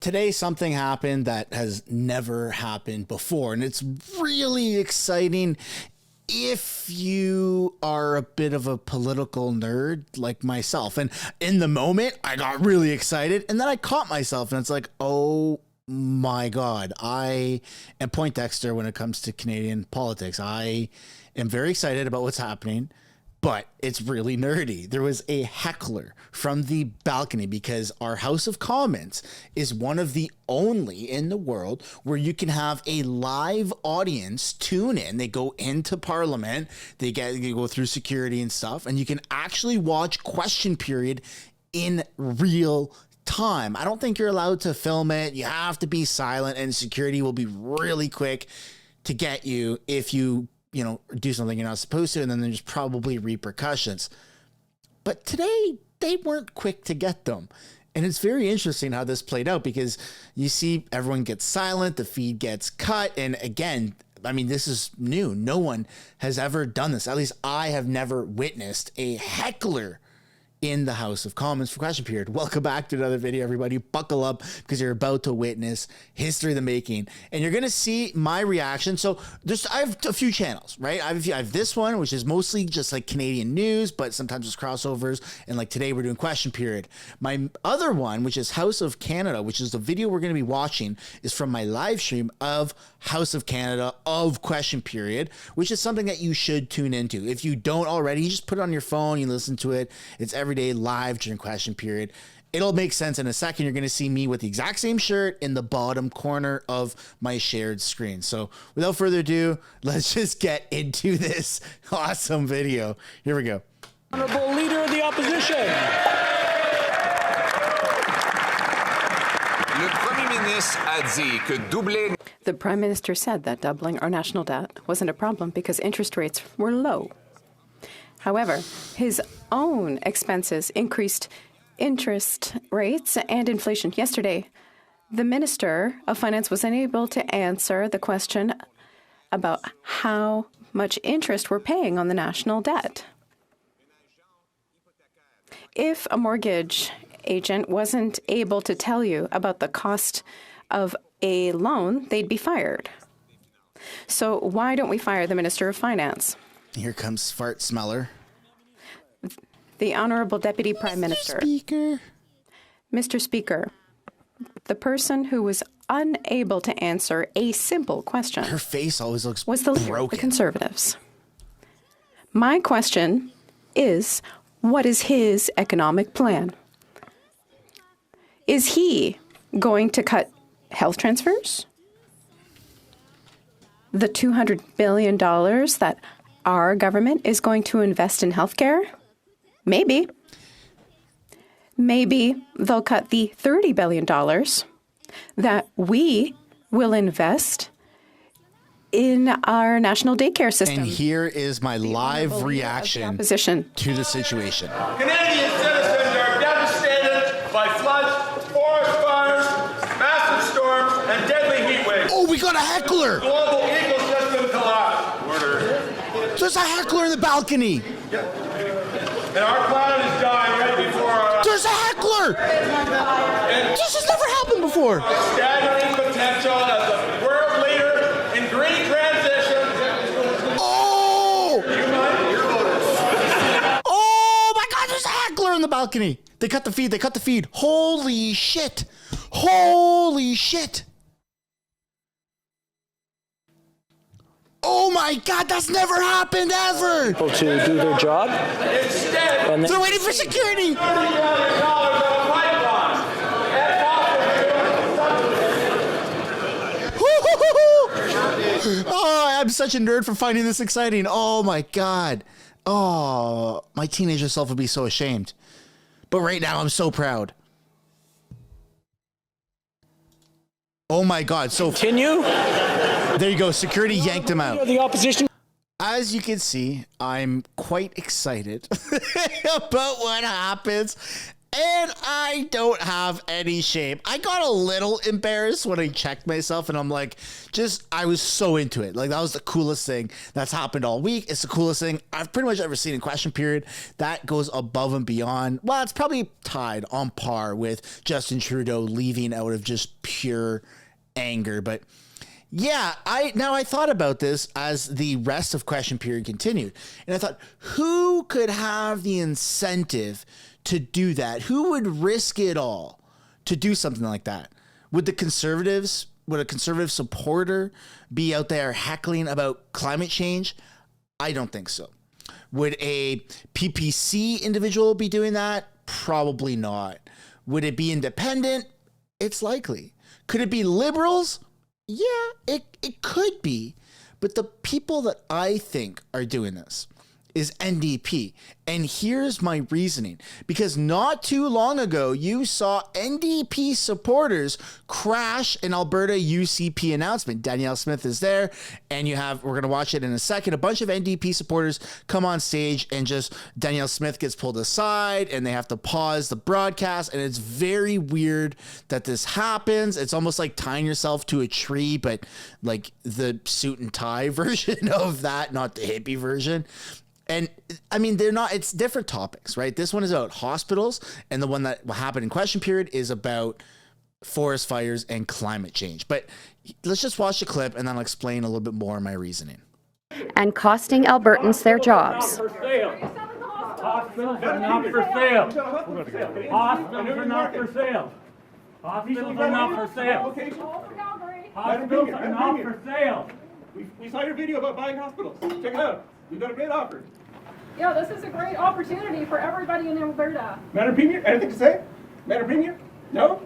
Today, something happened that has never happened before, and it's really exciting if you are a bit of a political nerd like myself. And in the moment, I got really excited, and then I caught myself, and it's like, oh my God, I am Poindexter when it comes to Canadian politics. I am very excited about what's happening, but it's really nerdy. There was a heckler from the balcony because our House of Commons is one of the only in the world where you can have a live audience tune in. They go into Parliament, they go through security and stuff, and you can actually watch question period in real time. I don't think you're allowed to film it. You have to be silent, and security will be really quick to get you if you do something you're not supposed to, and then there's probably repercussions. But today, they weren't quick to get them. And it's very interesting how this played out because you see everyone gets silent, the feed gets cut, and again, I mean, this is new. No one has ever done this. At least I have never witnessed a heckler in the House of Commons for question period. Welcome back to another video, everybody. Buckle up because you're about to witness history of the making, and you're gonna see my reaction. So I have a few channels, right? I have this one, which is mostly just like Canadian news, but sometimes there's crossovers. And like today, we're doing question period. My other one, which is House of Canada, which is the video we're gonna be watching, is from my live stream of House of Canada of question period, which is something that you should tune into. If you don't already, you just put it on your phone, you listen to it. It's every day live during question period. It'll make sense in a second. You're going to see me with the exact same shirt in the bottom corner of my shared screen. So without further ado, let's just get into this awesome video. Here we go. Honorable Leader of the Opposition. The Prime Minister said that doubling our national debt wasn't a problem because interest rates were low. However, his own expenses increased interest rates and inflation. Yesterday, the Minister of Finance was unable to answer the question about how much interest we're paying on the national debt. If a mortgage agent wasn't able to tell you about the cost of a loan, they'd be fired. So why don't we fire the Minister of Finance? Here comes Fart Smeller. The Honorable Deputy Prime Minister. Mr. Speaker, the person who was unable to answer a simple question. Her face always looks was the leader of the Conservatives. My question is, what is his economic plan? Is he going to cut health transfers? The $200 billion that our government is going to invest in healthcare? Maybe. Maybe they'll cut the $30 billion that we will invest in our national daycare system. And here is my live reaction to the situation. Canadian citizens are devastated by floods, forest fires, massive storms, and deadly heat waves. Oh, we got a heckler! Global ecosystem collapse. There's a heckler in the balcony. And our planet is dying right before our eyes. There's a heckler! This has never happened before. Staggering potential as a world leader in green transition. Oh! Oh my God, there's a heckler in the balcony. They cut the feed. Holy shit. Holy shit. Oh my God, that's never happened ever. Able to do their job. Instead, They're waiting for security. $30 billion of a pipeline. Oh, I'm such a nerd for finding this exciting. Oh my God. Oh, my teenager self would be so ashamed. But right now, I'm so proud. Oh my God. So Continue. there you go. Security yanked him out. The opposition. As you can see, I'm quite excited about what happens And I don't have any shame. I got a little embarrassed when I checked myself and I'm like, I was so into it. Like, that was the coolest thing that's happened all week. It's the coolest thing I've pretty much ever seen in Question Period. That goes above and beyond. Well, it's probably tied on par with Justin Trudeau leaving out of just pure anger. But yeah, I thought about this as the rest of Question Period continued. And I thought, who could have the incentive to do that? Who would risk it all to do something like that? Would a conservative supporter be out there heckling about climate change? I don't think so. Would a PPC individual be doing that? Probably not. Would it be independent? It's likely. Could it be liberals? Yeah, it could be. But the people that I think are doing this is NDP. And here's my reasoning. Because not too long ago, you saw NDP supporters crash an Alberta UCP announcement. Danielle Smith is there, and we're going to watch it in a second, a bunch of NDP supporters come on stage, and just Danielle Smith gets pulled aside, and they have to pause the broadcast, and it's very weird that this happens. It's almost like tying yourself to a tree, but like the suit and tie version of that, not the hippie version. And I mean, it's different topics, right? This one is about hospitals, and the one that happened in Question Period is about forest fires and climate change. But let's just watch the clip, and then I'll explain a little bit more of my reasoning. And costing Albertans their jobs. Hospitals are not for sale. Hospitals are not for sale. Hospitals are not for sale. Hospitals are not for sale. We saw your video about buying hospitals. Check it out. We've got a bid offer. Yeah, this is a great opportunity for everybody in Alberta. Madam Premier, anything to say? Madam Premier? No?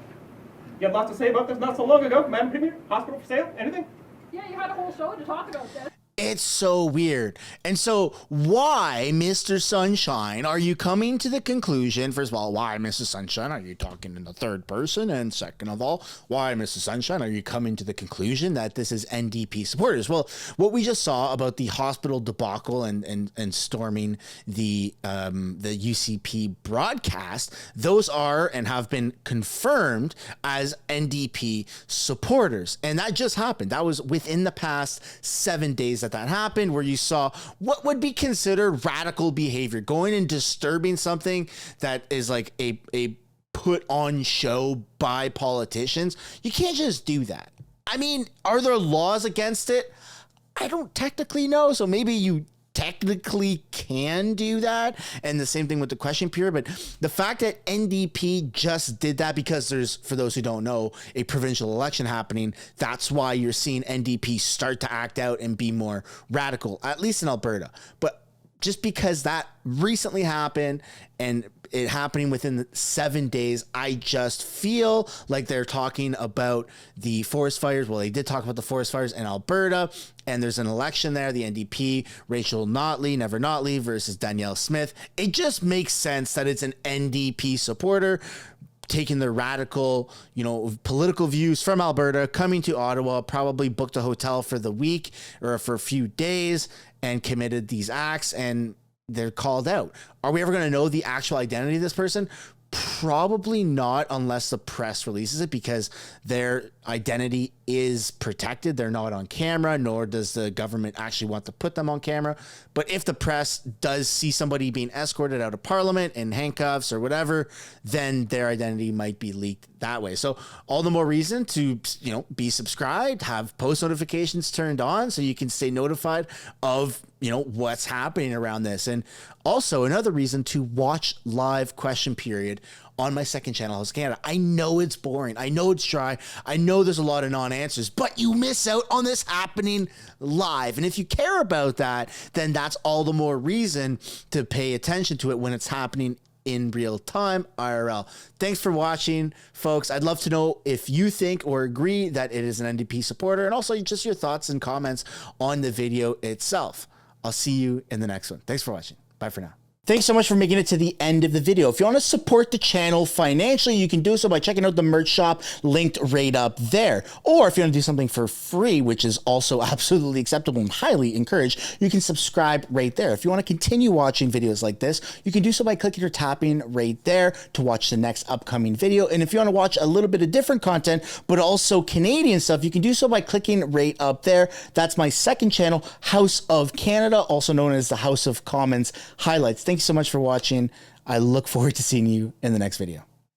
You had lots to say about this not so long ago. Madam Premier, hospital for sale? Anything? Yeah, you had a whole show to talk about this. It's so weird. And so why, Mr. Sunshine, are you coming to the conclusion, first of all, why, Mr. Sunshine, are you talking in the third person? And second of all, why, Mr. Sunshine, are you coming to the conclusion that this is NDP supporters? Well, what we just saw about the hospital debacle and storming the UCP broadcast, those are and have been confirmed as NDP supporters. And that just happened. That was within the past 7 days that happened, where you saw what would be considered radical behavior, going and disturbing something that is like a put on show by politicians. You can't just do that. I mean, are there laws against it? I don't technically know. So maybe you technically can do that. And the same thing with the Question Period. But the fact that NDP just did that because there's, for those who don't know, a provincial election happening, that's why you're seeing NDP start to act out and be more radical, at least in Alberta. But just because that recently happened and it happening within 7 days, I just feel like they're talking about the forest fires. Well, they did talk about the forest fires in Alberta, and there's an election there, the NDP, Rachel Never Notley versus Danielle Smith. It just makes sense that it's an NDP supporter taking the radical, political views from Alberta, coming to Ottawa, probably booked a hotel for the week or for a few days and committed these acts, and they're called out. Are we ever going to know the actual identity of this person? Probably not, unless the press releases it, because their identity is protected. They're not on camera, nor does the government actually want to put them on camera. But if the press does see somebody being escorted out of Parliament in handcuffs or whatever, then their identity might be leaked that way. So all the more reason to, be subscribed, have post notifications turned on so you can stay notified of, what's happening around this. And also another reason to watch live Question Period on my second channel, House Canada. I know it's boring. I know it's dry. I know there's a lot of non-answers, but you miss out on this happening live. And if you care about that, then that's all the more reason to pay attention to it when it's happening in real time, IRL. Thanks for watching, folks. I'd love to know if you think or agree that it is an NDP supporter, and also just your thoughts and comments on the video itself. I'll see you in the next one. Thanks for watching. Bye for now. Thanks so much for making it to the end of the video. If you want to support the channel financially, you can do so by checking out the merch shop linked right up there. Or if you want to do something for free, which is also absolutely acceptable and highly encouraged, you can subscribe right there. If you want to continue watching videos like this, you can do so by clicking or tapping right there to watch the next upcoming video. And if you want to watch a little bit of different content, but also Canadian stuff, you can do so by clicking right up there. That's my second channel, House of Canada, also known as the House of Commons Highlights. Thank you so much for watching. I look forward to seeing you in the next video.